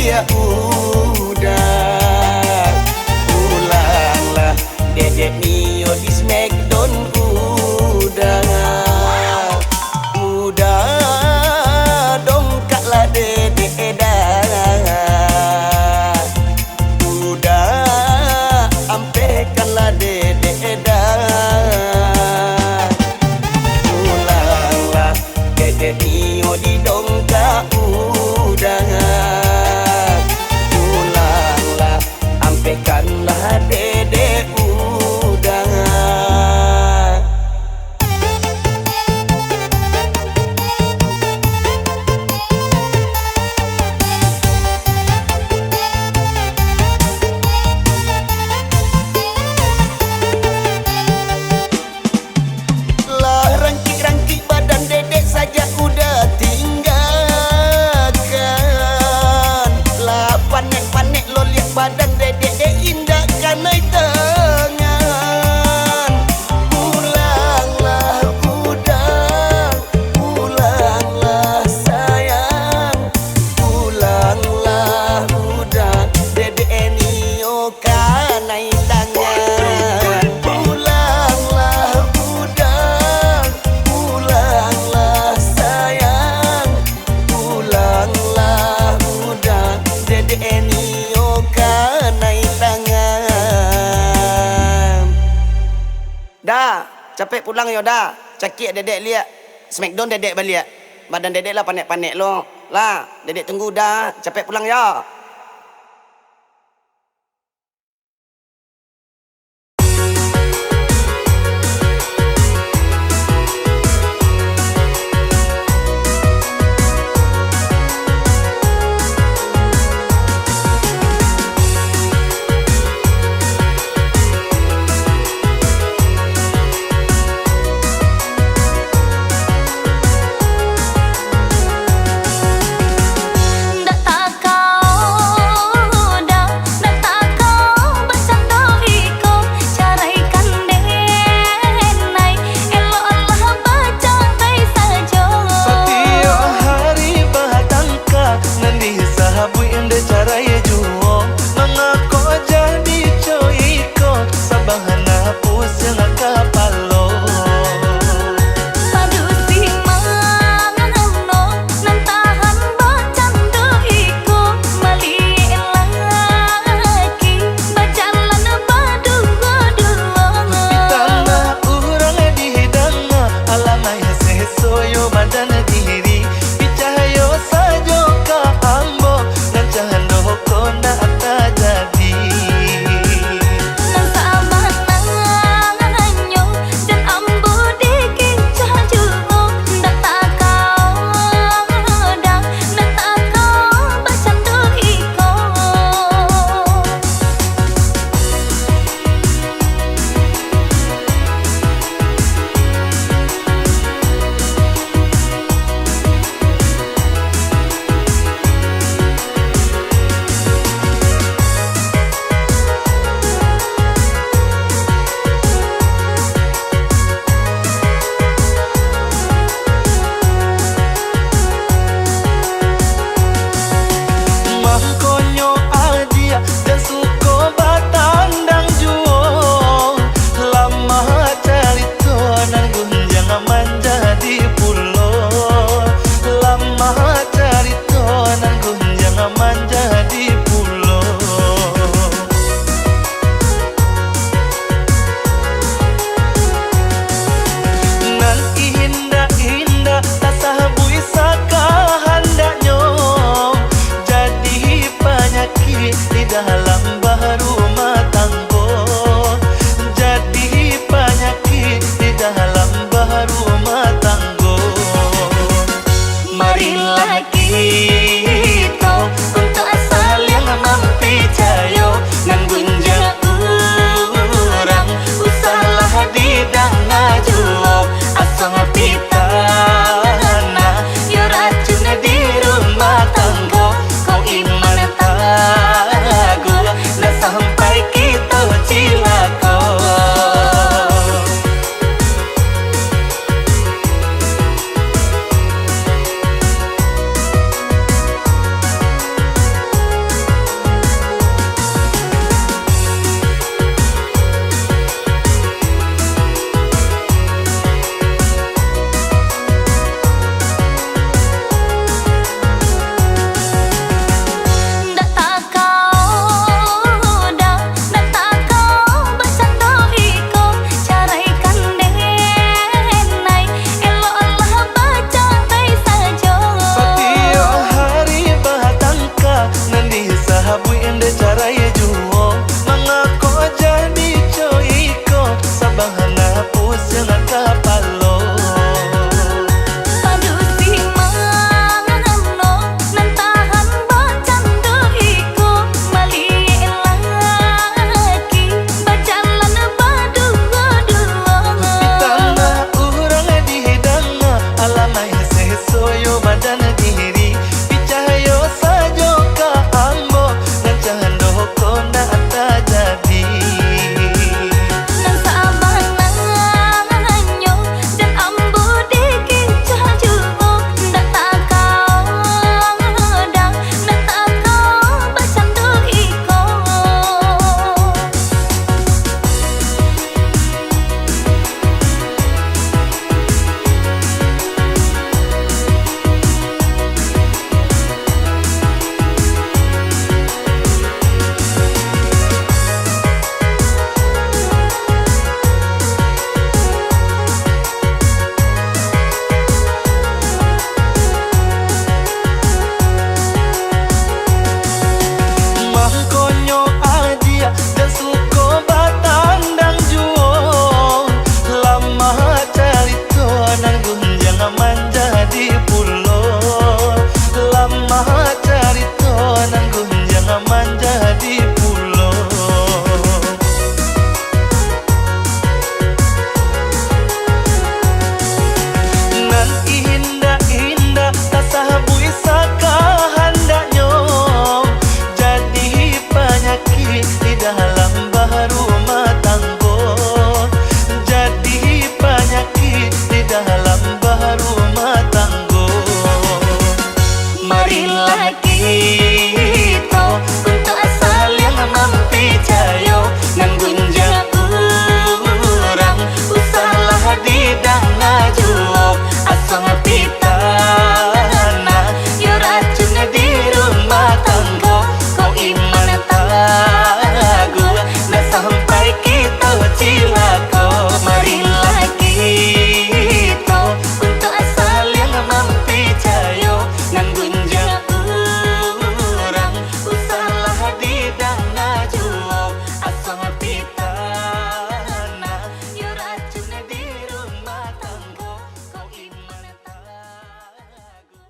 dia udah. Pulanglah dedek Mio di Smackdown udah. Udah dongkaklah dedek dah. Udah ampekanlah dedek dah. Pulanglah dedek Mio di dongkak udah. Pulanglah ampekanlah dedek udah. Lah rangkik-rangkik badan dedek saja udah tinggalkan. Lah panek-panek lo lihat badan dedek indah kanai tangan. Pulanglah udah, pulanglah sayang. Pulanglah udah, dedek Nio kanai tangan. Pulanglah udah, pulanglah sayang. Pulanglah udah, dedek Nio kanai tangan. Dah, capek pulang yo dah. Cakik dedek lihat. Smackdown dedek balik. Badan dedek lah panek-panek lo. Lah, dedek tunggu dah. Capek pulang ya. Ndak tak kau dah, ndak tak kau bercanda iko caraikan denai elo Allah bacantai saja. Setiap hari batangka nanti sahabu inde caranya juo mengaku jadi coiko sabahana pusing kapalo. Padu si mangano nan tahan bercanda iko mali laki bacalan badu-dua. Tanah urang di hidangna alamai sesoyo badan diri bicahayo sajo ka ambo nan cahando kona ata jadi. Nan sabananyo dan ambo dikincah juo ndak tak kau dah, ndak tak kau bercanda iko. Mangkonyo adia dan suko batandang juo lama carito nan gunjang menjadi pulau. Lama carito nan gunjang menjadi pulau. Nan indah-indah tak sahabui saka handaknya jadi penyakit di dalam baru rumah tanggo. Jadi penyakit di dalam baru rumah tanggo. Marilah kita untuk asal yang mempercaya nan gunjang urang usahalah di danga juo asal pita na yo racun di rumah tangga kau iman tagu na sampai kita cilaka. marilah kita untuk asal yang mempercaya nan gunjang urang usahalah di dana juo asal pitana yo racun di rumah tangga kau iman tagu nak sampai kita cilaka marilah kita untuk asal yang mempercaya nan gunjang urang usahalah di dana juo asal pitana yo racun di rumah tangga kau iman tagu.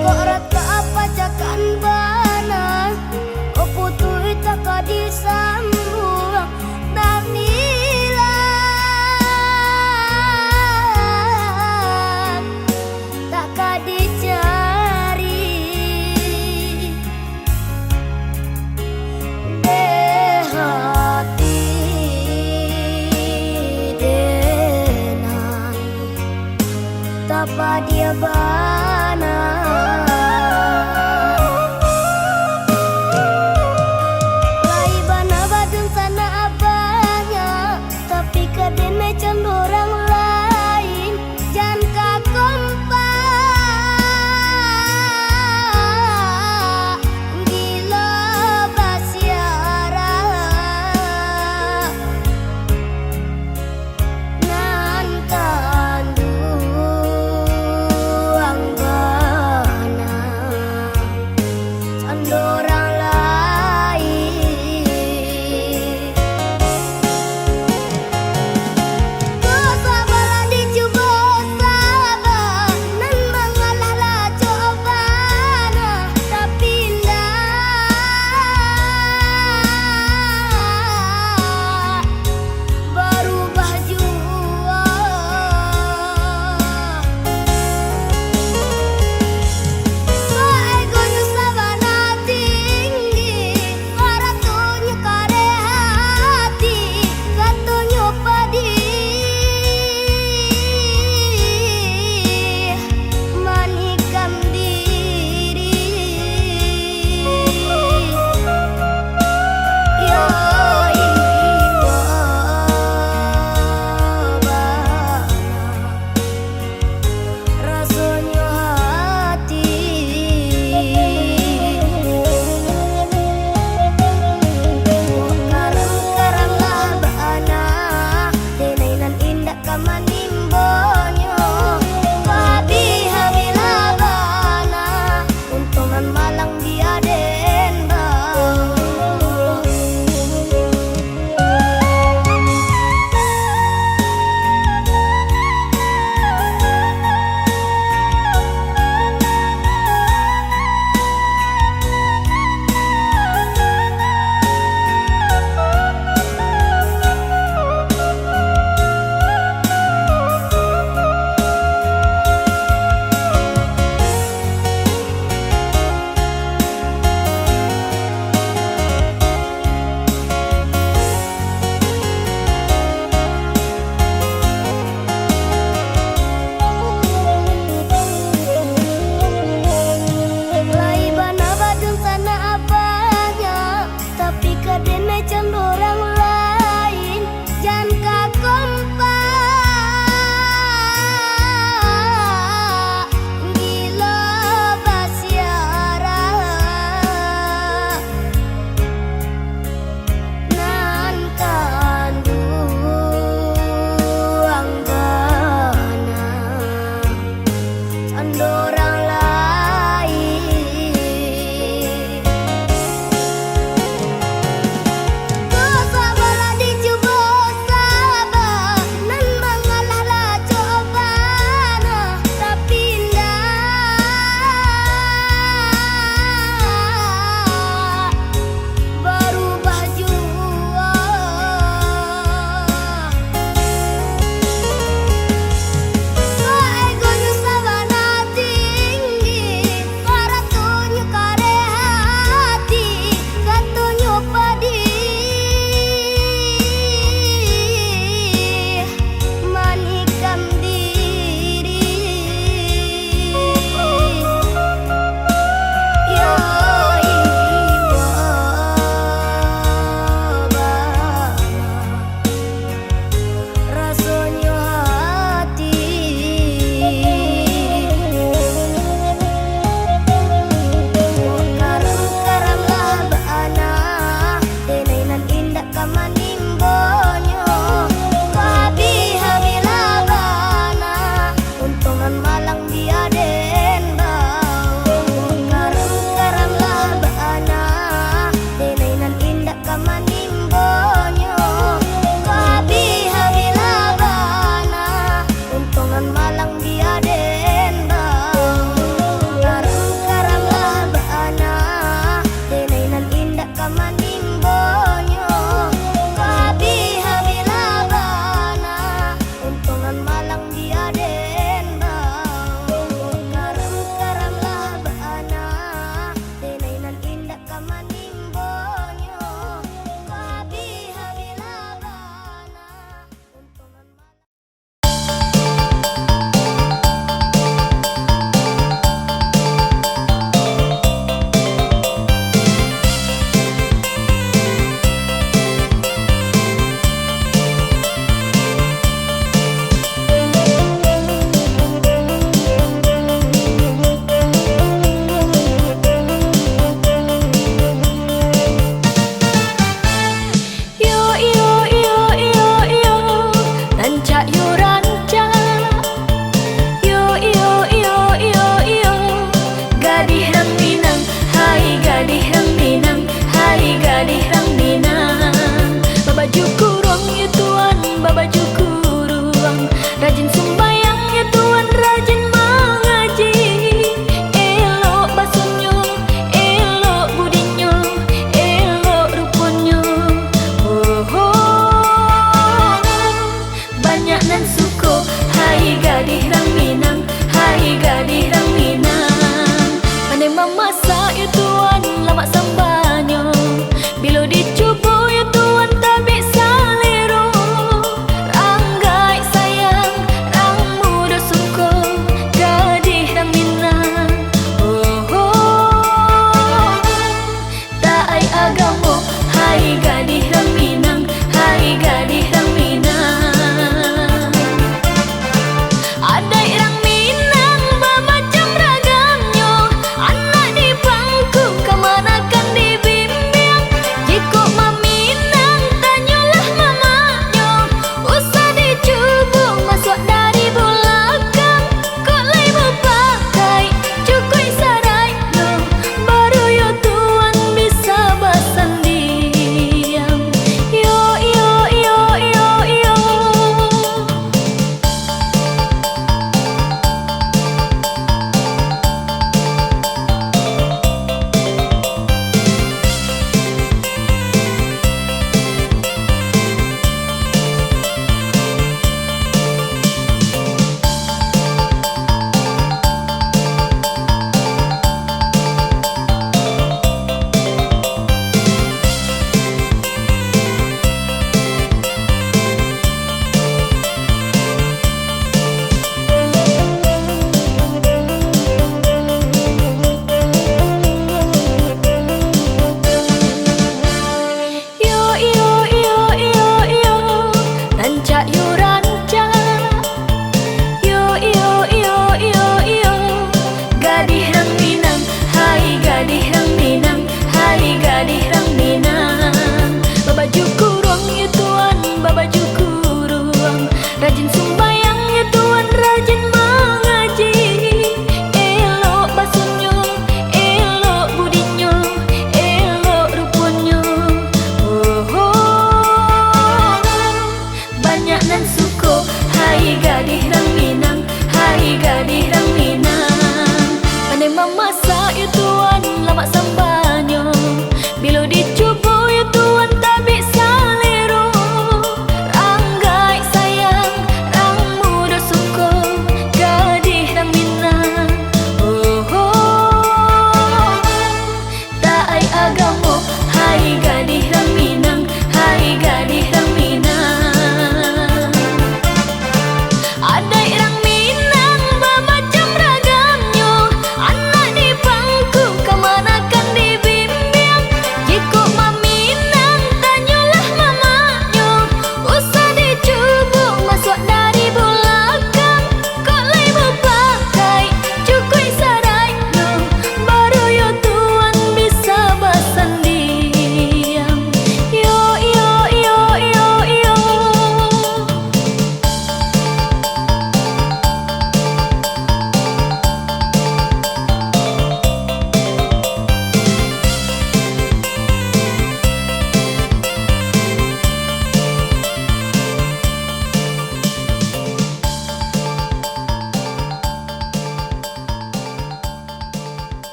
Kok rata apa cakan bana kok putui tak disambung dan hilang tak dicari deh hati denai tapa dia bana lai bana badun sana abahnya tapi kadene can orang lain jangan kakompak gila basiara nan kanduan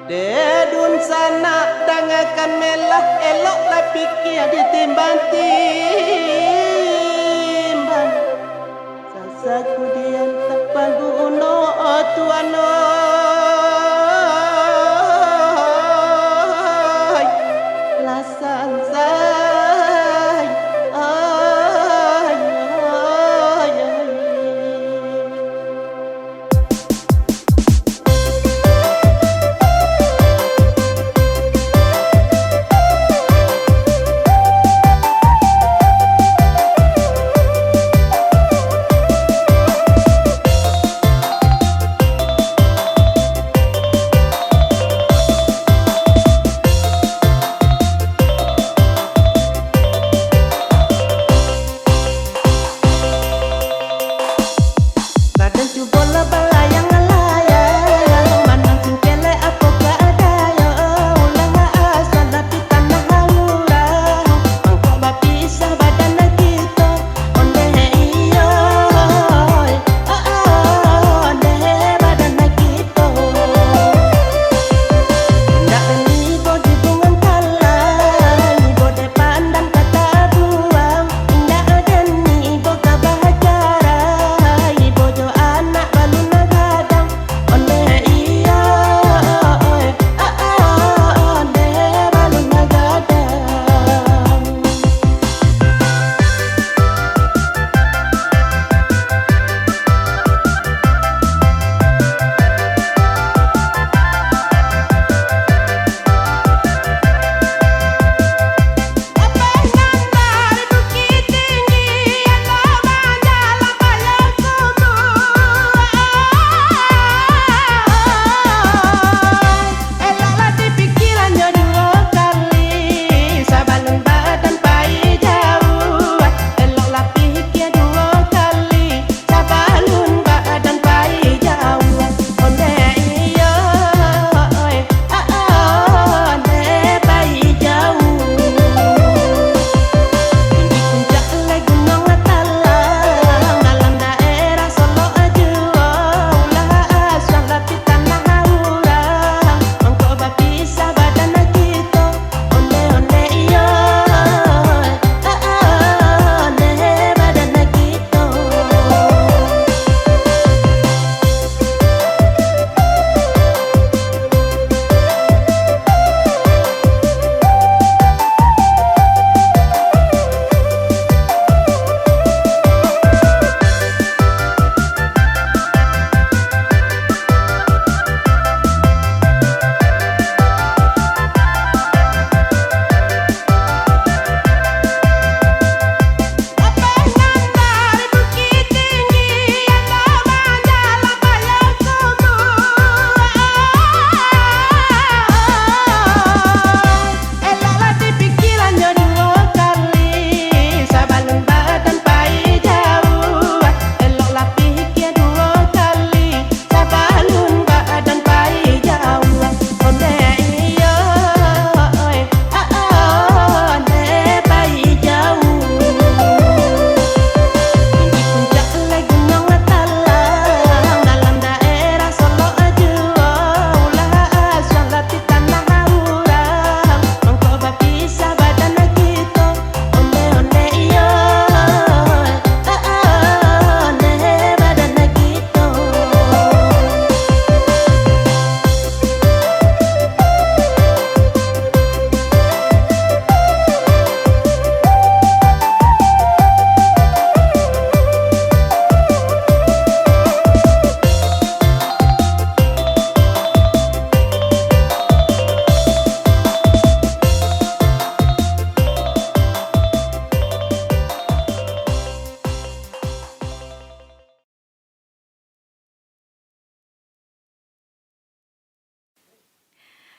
Dedun sana dangakan melah eloklah pikir ditimbang-timbang. Sasaku dian tepagu uno tuano. Lasan say ay.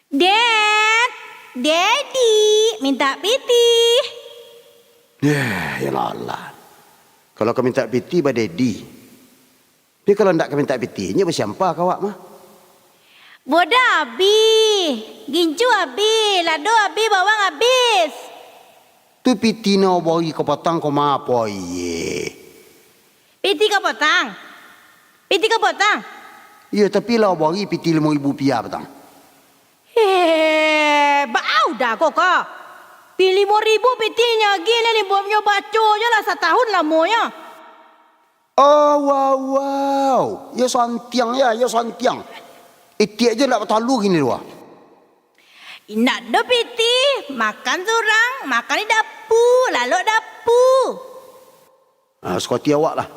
Dad, Daddy, minta piti. Ya Allah. Kalau kau minta piti pada Daddy. Dia kalau tak kau minta piti, nya bersiapa kau awak mah? Boda abi, gincu abi, lado abi, bawang habis. Tu piti no bagi kau potong kau ma apa ye? Piti kau potong. Piti kau potong. Ya tapi lah bagi piti 5,000 rupiah potong. dah kok kah? Pilih 5,000 petinya gini ni buat punya baca je lah setahun lamanya. Oh, wow. Ya santiang ya, ya santiang. Iti aja nak bertalu gini dua. Nak ada peti, makan surang, makan di dapur, lalu dapur. Sekoti awak lah.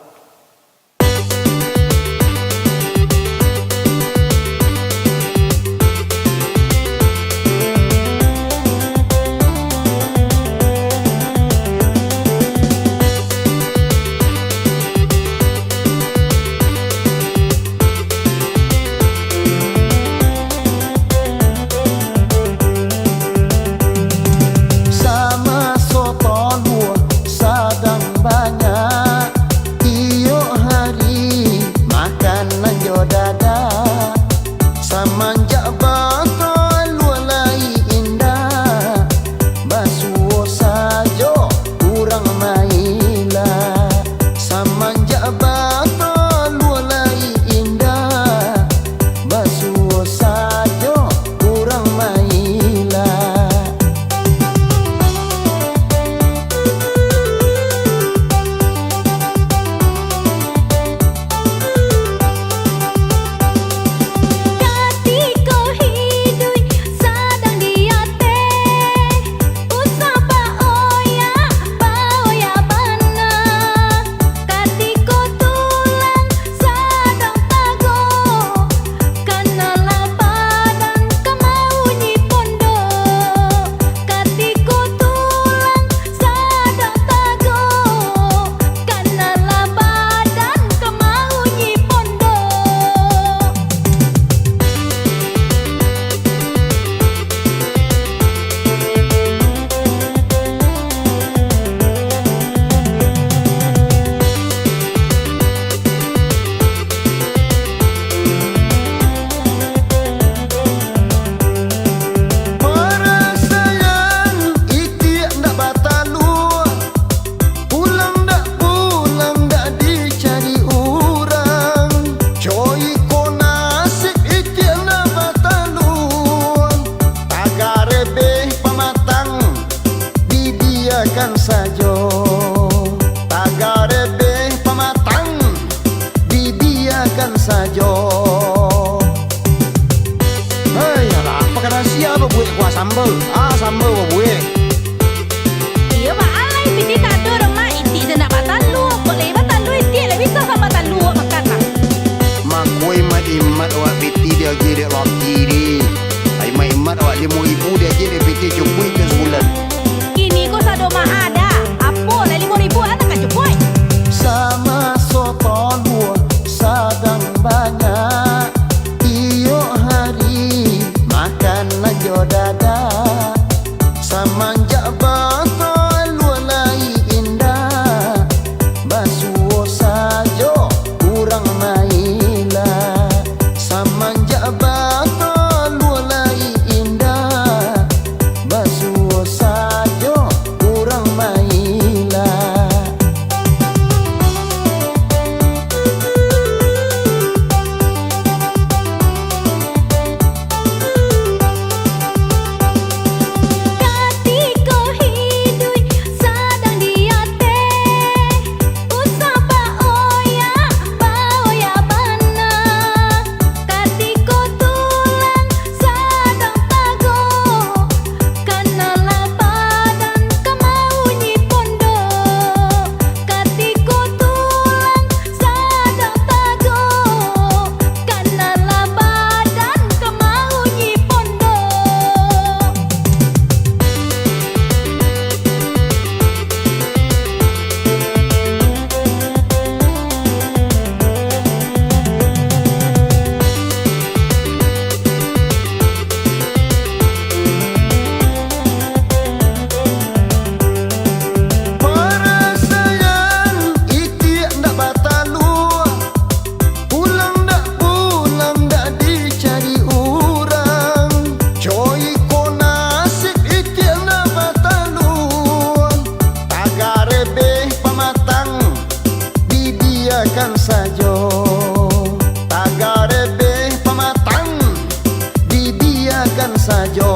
Sama soto luar sadang banyak, iyo hari makanan yo dada. Semenjak bakal luar lai indah, basuh sajo kurang mailah. Semenjak bakal luar lai indah, basuh sajo kurang mailah. Ketika hidup sedang diate, usapa oya bana. Ketika tulang sedang tago, kenalah badan kemau nyi pondo. Ketika tulang sedang tago, kenalah badan kemau nyi pondo. Perasaan iti ndak batalu, pulang ndak dicari orang. Coy ko nasib iti ndak batalu, tagare beh pematang dibiarkan saja. Tagare beh pematang dibiarkan saja. Hei, alah, pakai rahasia apa buat kuah sambal? Sambal apa buat? Iya mak alai peti tak ada orang mak iti je nak batalu. Boleh batalu iti lah bisa kan batalu makan lah. Mak kue imat awak peti dia jadi laki ni. Imat awak 5,000 dia jadi peti cukup ke sebulan. Kini kau sado mak ada. Apa lah 5,000 anak kan cukup. Sama soto luar sadang banyak, iyo hari makanan yo dada. Semenjak bakal luar lai indah, basuh sajo kurang mailah. Semenjak bakal luar lai indah, basuh sajo kurang mailah. Ketika hidup sedang diate, usapa oya bana. Ketika tulang sedang tago, kenalah badan kemau nyi pondo. Ketika tulang sedang tago, kenalah badan kemau nyi pondo. Perasaan iti ndak batalu, pulang ndak dicari orang. Coy ko nasib iti ndak batalu, tagare beh pematang dibiarkan saja. Tagare beh pematang dibiarkan saja.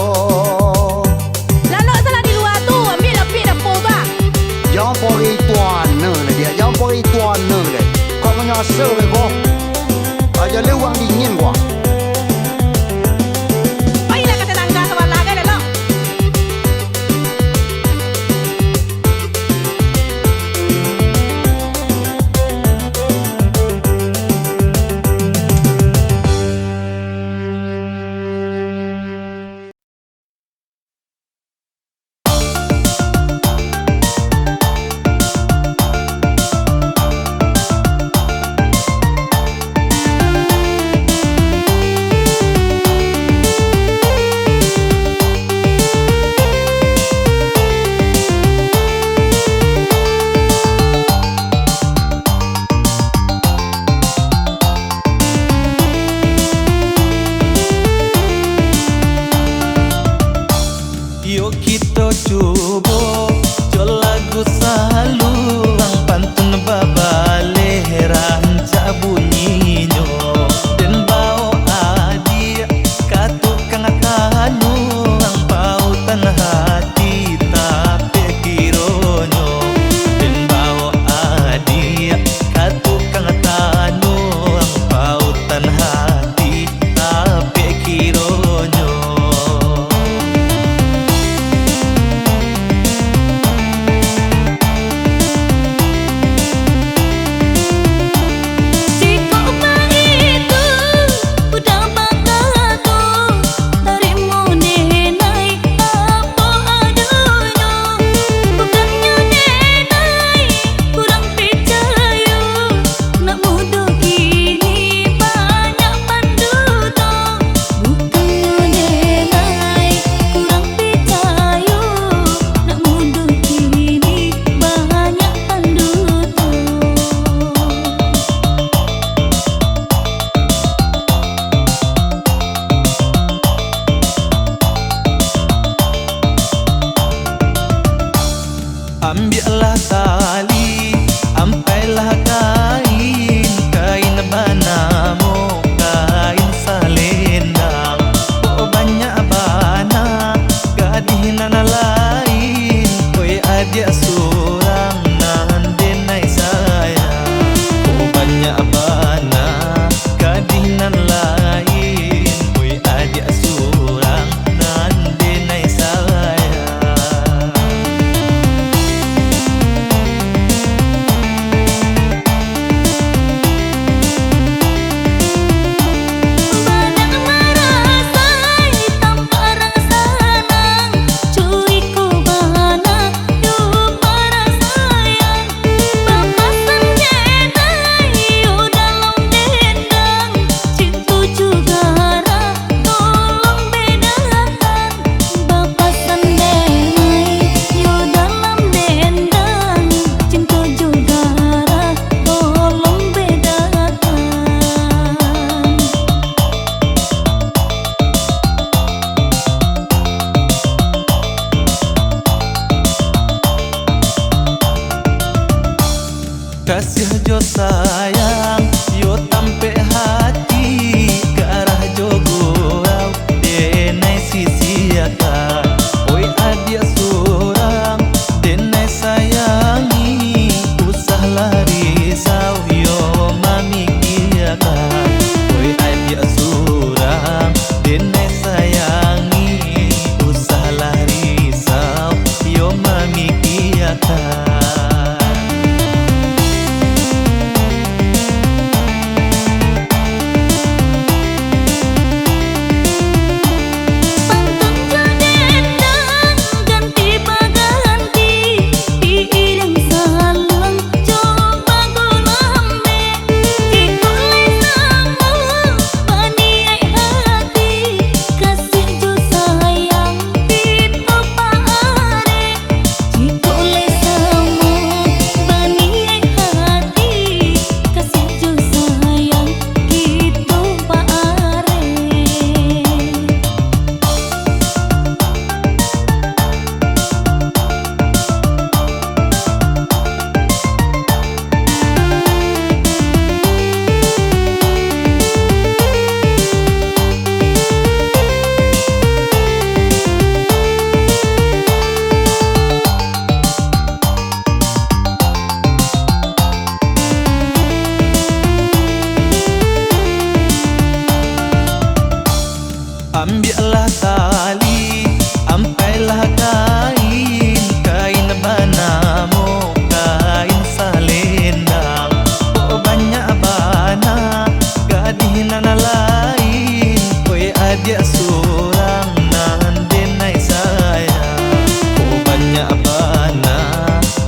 tali, ampailah kain, kain banamo, kain salendang. Oh banyak bana, gadih nana lain, oi adik surang nan denai sayang. Oh banyak bana,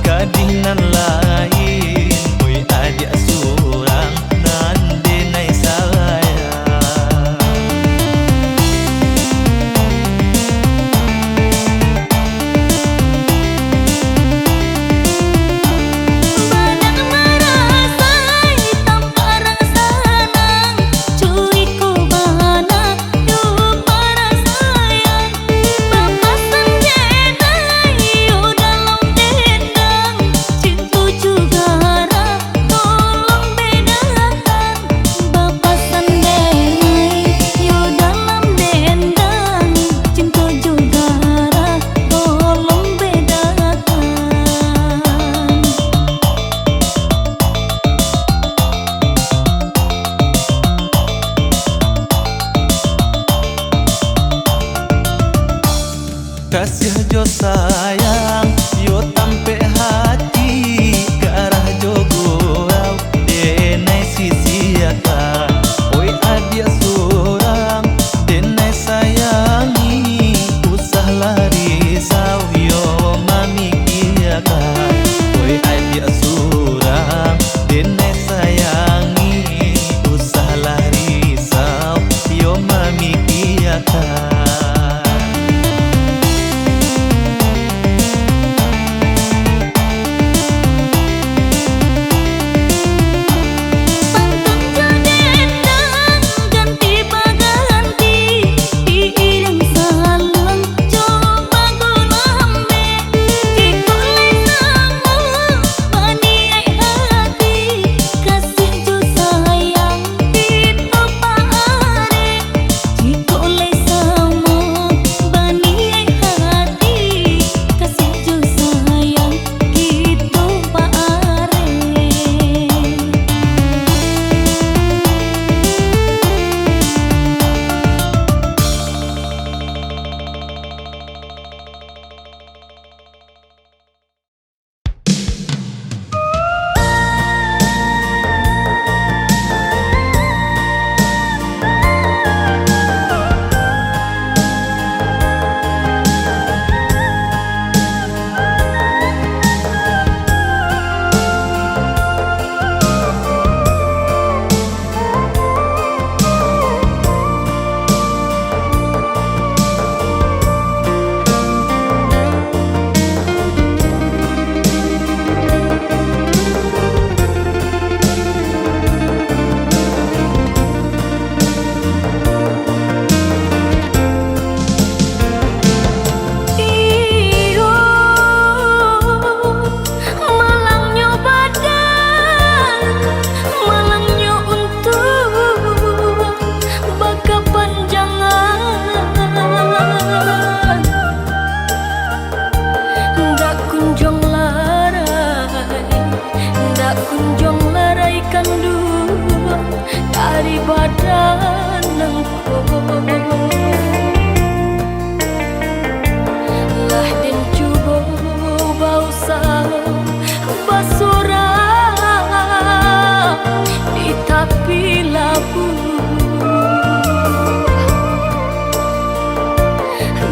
gadih nan lain, oi adik surang nan denai sayang. Badan merasai tanpa rasa nang, curiku mana yuk para sayang. Bapak sendiri yuk dalam dendang, cintu juga tolong bedakan. Bapak sendiri yuk dalam dendang, cintu juga tolong bedakan. Kasih jo sayang, yo tampe hati, ke arah jo gurau, denai sisiakan. Oi adik surang, denai sayangi, usahlah risau, yo mamikiakan. Oi adik surang, denai sayangi, usahlah risau, yo mamikiakan. Pantun jodendang ganti baganti, diiring salang coba gulambe. Dikulai sama baniai hati, kasih jo sayang itu paare. Dikulai sama baniai hati, kasih jo sayang itu paare. Iyo malangnya badan, malangnya untung, baka panjangan. Ndak kunjung larai kandung dari badan engkau. Lah den cubo bau sao basura di tapi labu,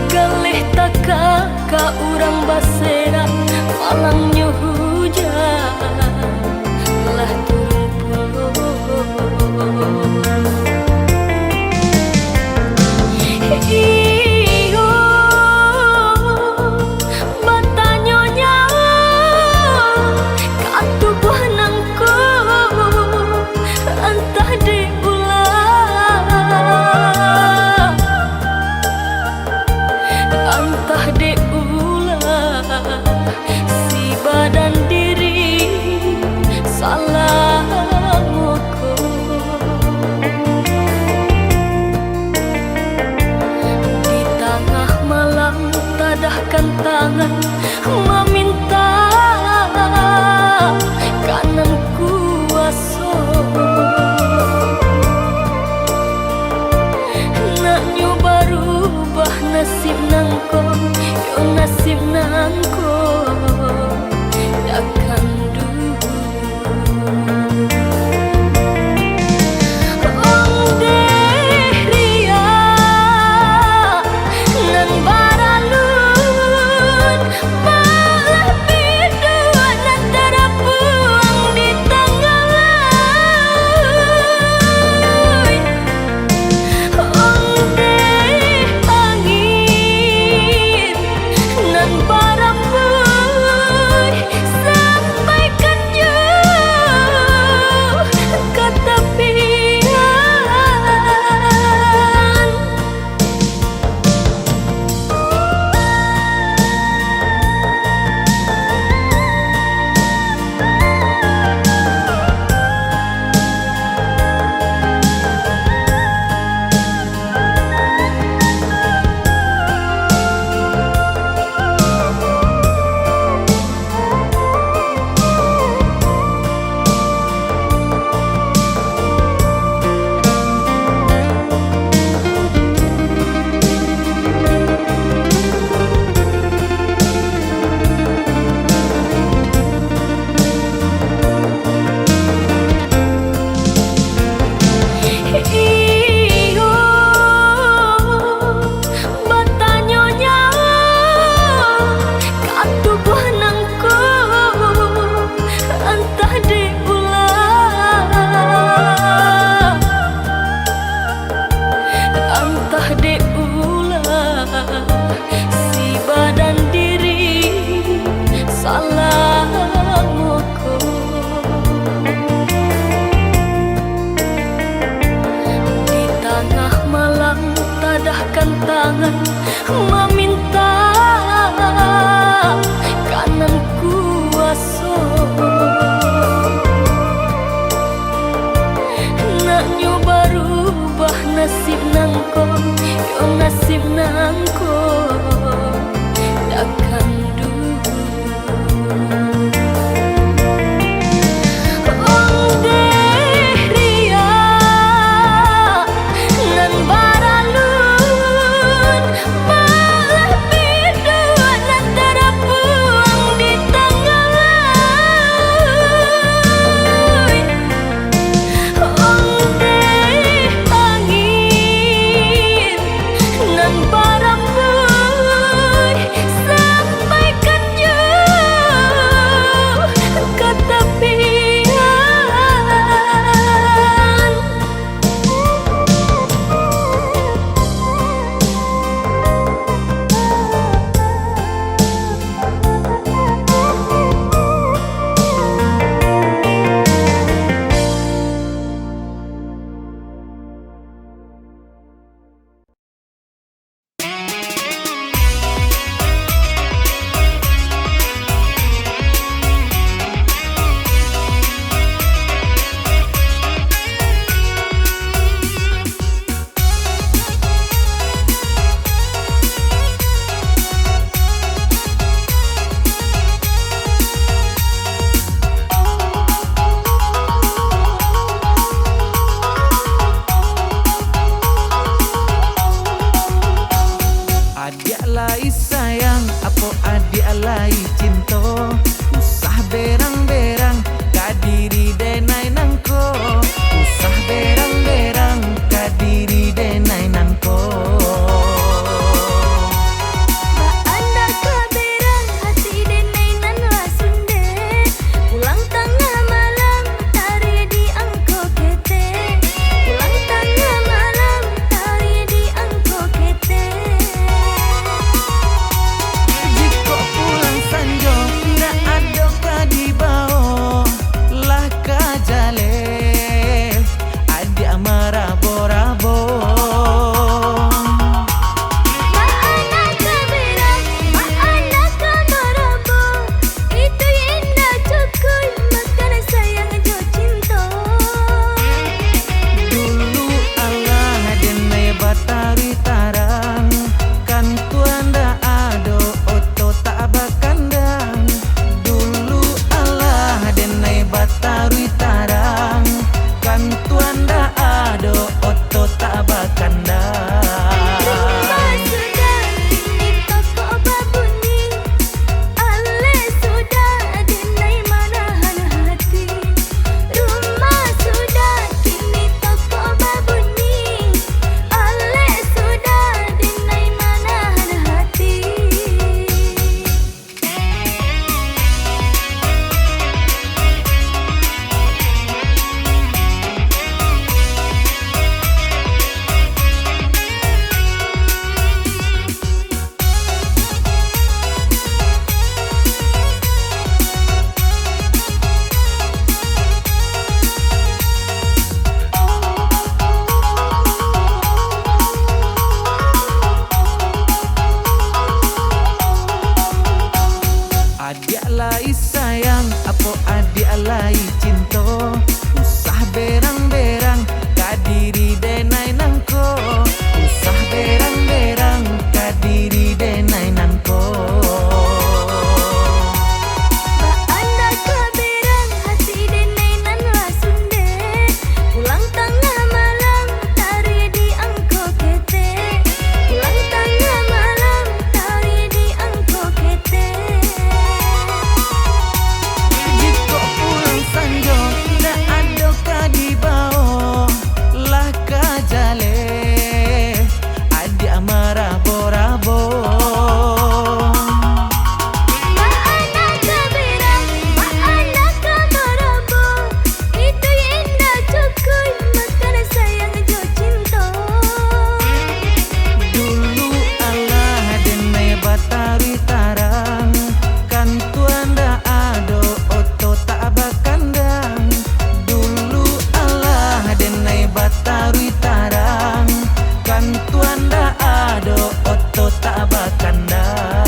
galih taka ka urang basera, malangnya hujan lah turun puluh. Iyo batanya nyawa katubuh nangku, entah diulang, entah diulang, si badan diri salah muku. Di tengah malam tadahkan tangan meminta kanan kuasa. Naknya berubah Adik alai sayang, apa adik alai cinta. Usah berang-berang, kadiri denai nangko. Usah berang-berang, kadiri denai nangko. Ba anda keberang hati denai nan lasunde. Pulang tengah malam tari di angko kete. Pulang tengah malam tari di angko kete. Jika pulang sanjo, ndak ada kadibao. Lah kajale, adik marabo-rabo. Ma anak keberang, ma anak kemarabo. Itu indah cukup makan sayang jo cinta. Dulu Allah denai batari tarang, kan tuan dah ado oto tak bakandang. Dulu Allah denai batari tarang, kan tuan dah ado oto tak bakandang. Rumah sudah kini toko babuni. Ale sudah denai manahan hati. Rumah sudah kini toko babuni. Ale sudah denai manahan hati. Adik alai sayang, apa adik alai cinta. Usah berang-berang, kadiri denai nangko. Usah berang-berang, kadiri denai nangko. Ba anda keberang hati denai nan lasunde. Pulang tengah malam tari di angko kete. Pulang tengah malam tari di angko kete. Jika pulang sanjo, ndak ada kadibao. Lah kajale, adik marabo-rabo. Ma anak keberang, ma anak kemarabo. Itu indah cukup makan sayang jo cinta. Dulu Allah denai batari tarang, kan tuan dah ado oto tak bakandang. Dulu Allah denai batari tarang, kan tuan dah ado oto tak bakandang.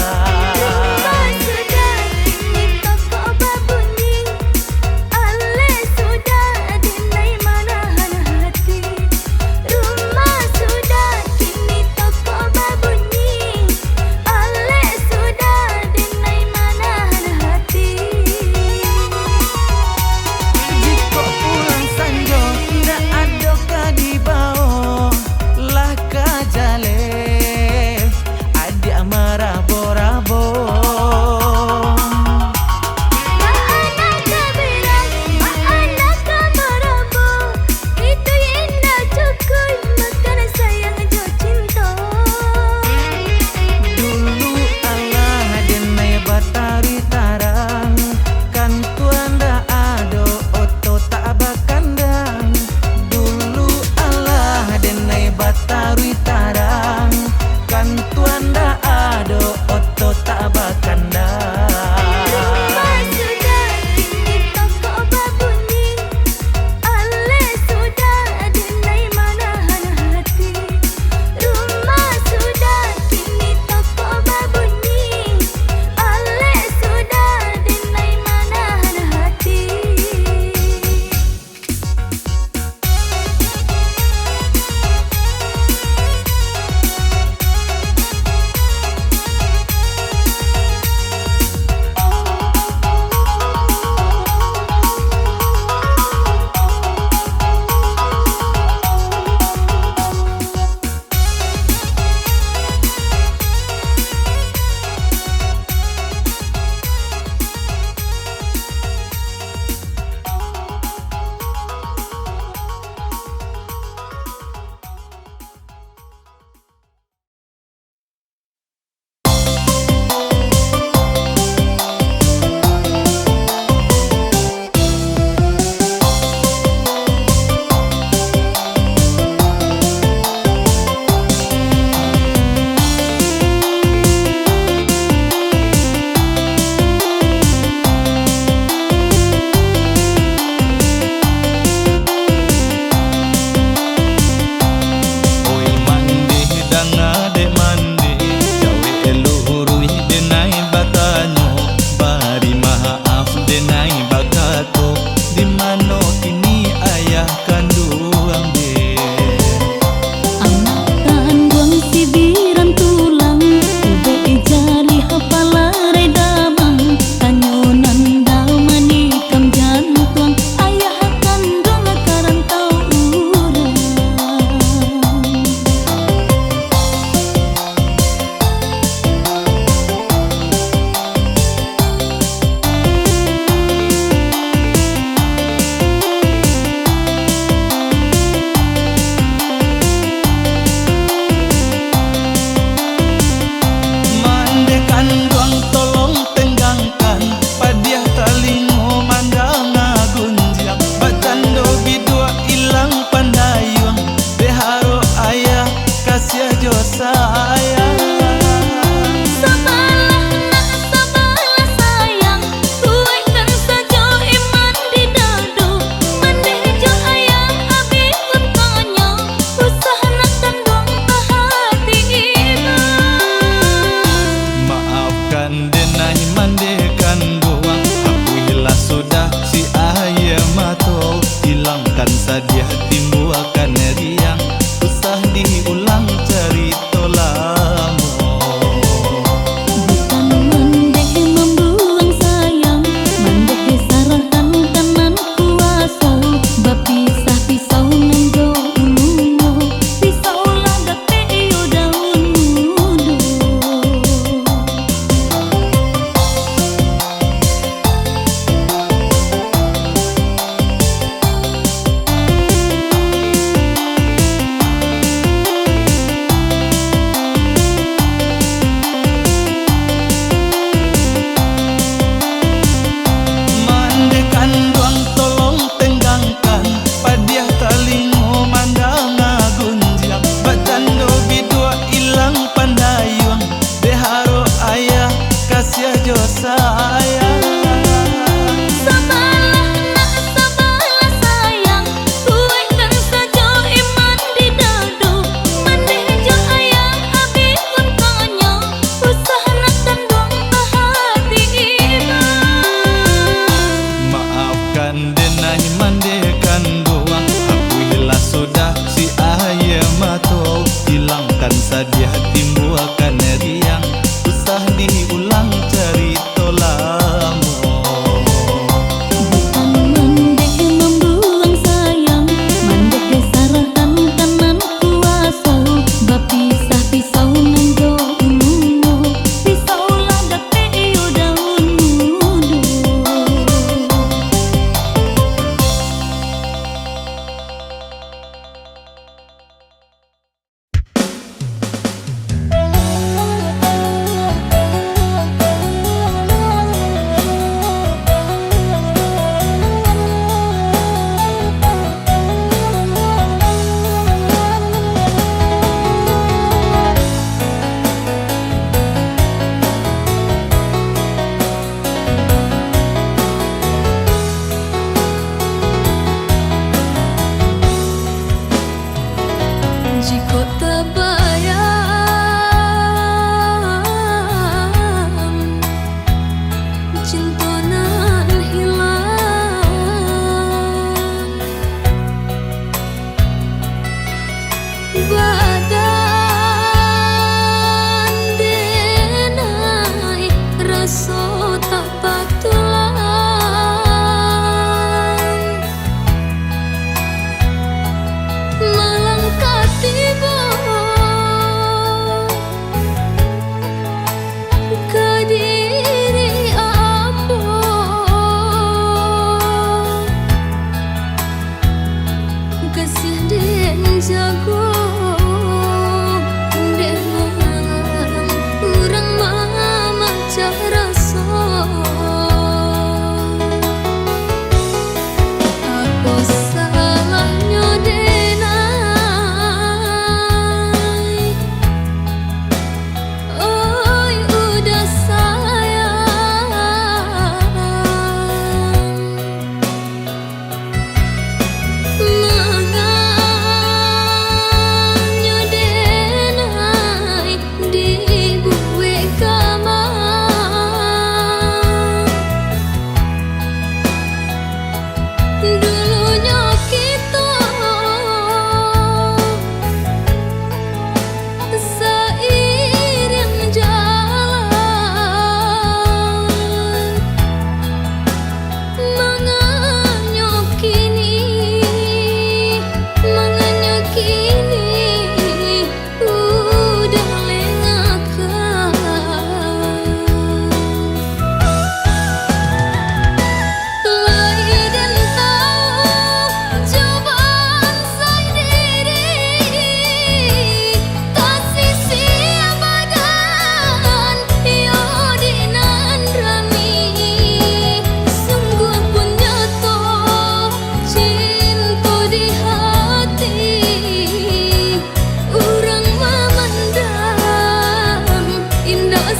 Rumah sudah kini toko babuni. Ale sudah denai manahan hati. Rumah sudah kini toko babuni. Ale sudah denai manahan hati. Jika pulang sanjo, ndak ada kadibao. Lah kajale, adik marabo-rabo. Ma anak keberang, ma anak kemarabo. Itu indah cukup makan sayang jo cinta. Dulu Allah denai batari tarang, kan tuan dah ado oto tak bakandang. Dulu Allah denai batari tarang, kan tuan dah ado oto tak bakandang. Rumah sudah kini toko babuni. Ale sudah denai manahan hati. Rumah sudah kini toko babuni. Ale sudah denai manahan hati.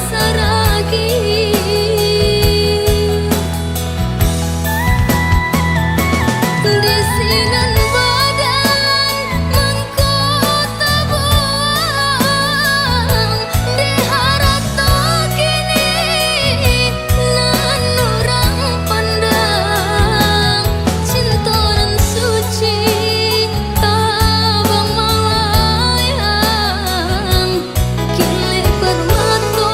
saragi desinan badan mengkota buang diharap kini nan orang pandang cinta dan suci tabang malayang kini permato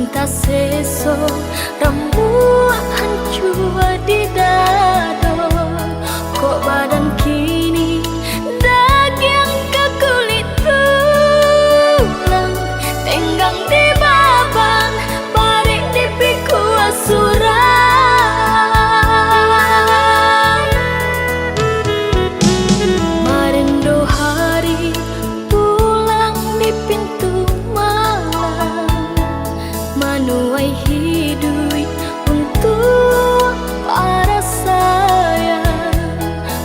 minta seso rambut hancur di dado. Kok badan kini daging ke kulit tulang, tenggang di babang barik di piku asuran. Marindo hari pulang di pintu malam, manuai hidup untuk para sayang.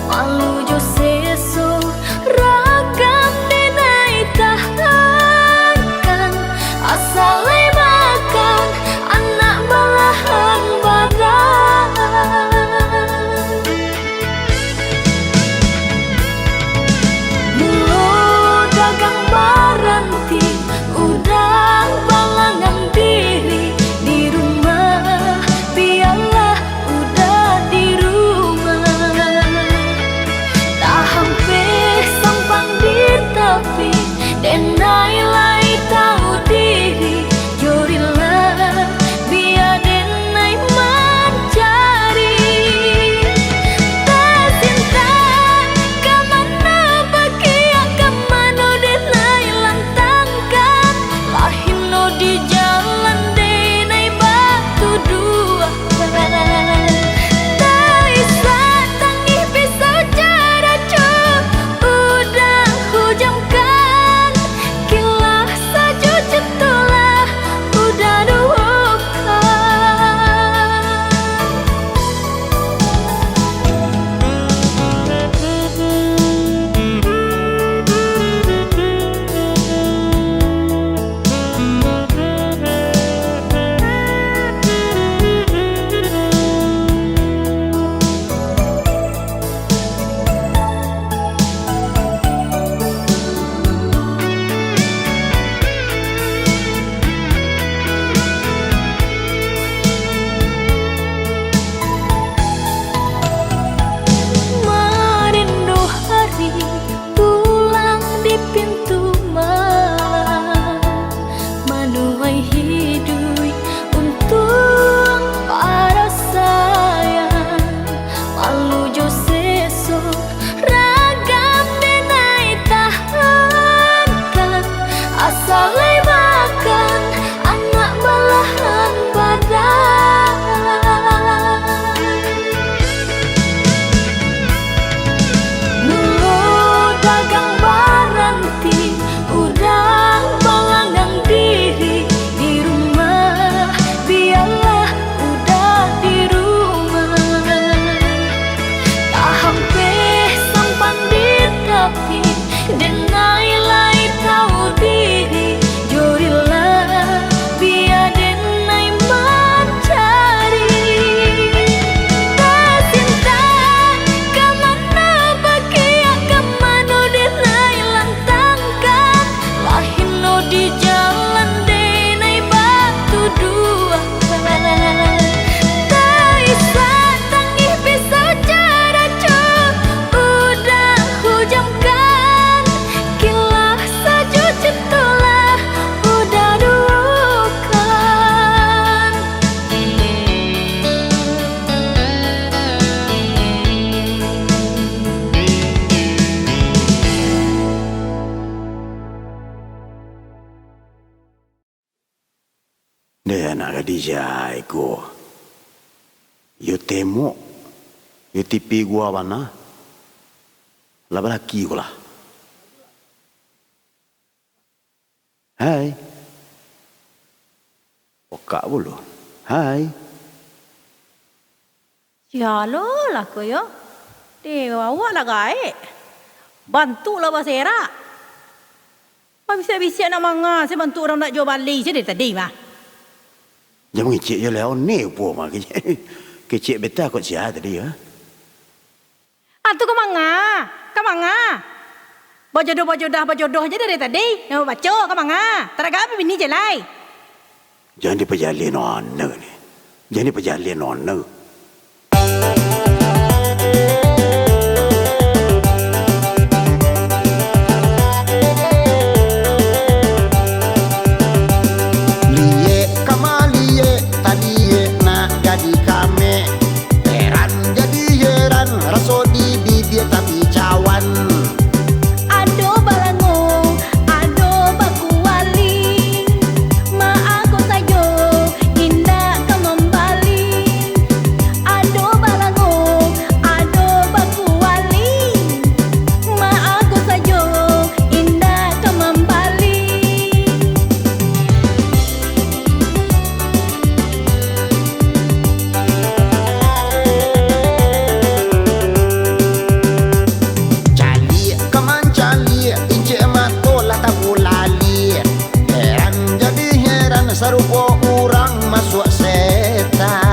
Malu jo seso ragam denai tahankan, asal makan anak belahan badan. Mulut dagang baranti, udang balangan diri di rumah, biarlah udah di rumah. Tak hampir sampang di tepi, denai lai tahu diri, jurilah biar denai mencari. Tak cinta kemana bagi kemana denai lantangkan, lahino di jalan denai batu dua. Tak isa tangi pisau cara cup, udah hujamkan, kilah saju cetulah udah dukan. Marindo hari pulang di pintu malam, manuai hidup untuk para sayang. Malu jo seso ragam denai tahankan, asal makan anak belahan badan. Mulut dagang baranti, udang balangan diri di rumah, biarlah udah di rumah. Tak hampir sampan di tepi, denai lai tahu diri, jurilah biar denai mencari. Tak cinta kemana bagi kemana denai lantangkan, lahino di jalan denai batu dua. Tak isa tangi pisau cara cup, udah hujamkan, kilah saju cetulah udah dukan. Dia nak Khadijah ko. Yo temo. Yo tipi gua mana? Laba laki ko lah. Hai. Oka bulu. Hai. Ya lo lah ko yo. Dewa lah gae. Bantu lah basera. Apa bisa-bisa nak manga saya bantu orang nak jual balik je dari tadi mah. Jangan ngicik je lah. Ni apa mah. Kecik betul kot siapa tadi ya. Tu ke manga? Ke manga? Berjodoh je dari tadi. Nama baca ke manga? Tak ada apa bini je lai. Jangan diperjalin nona ni. Jangan diperjalin nona. Liye kama kurang masuk setan.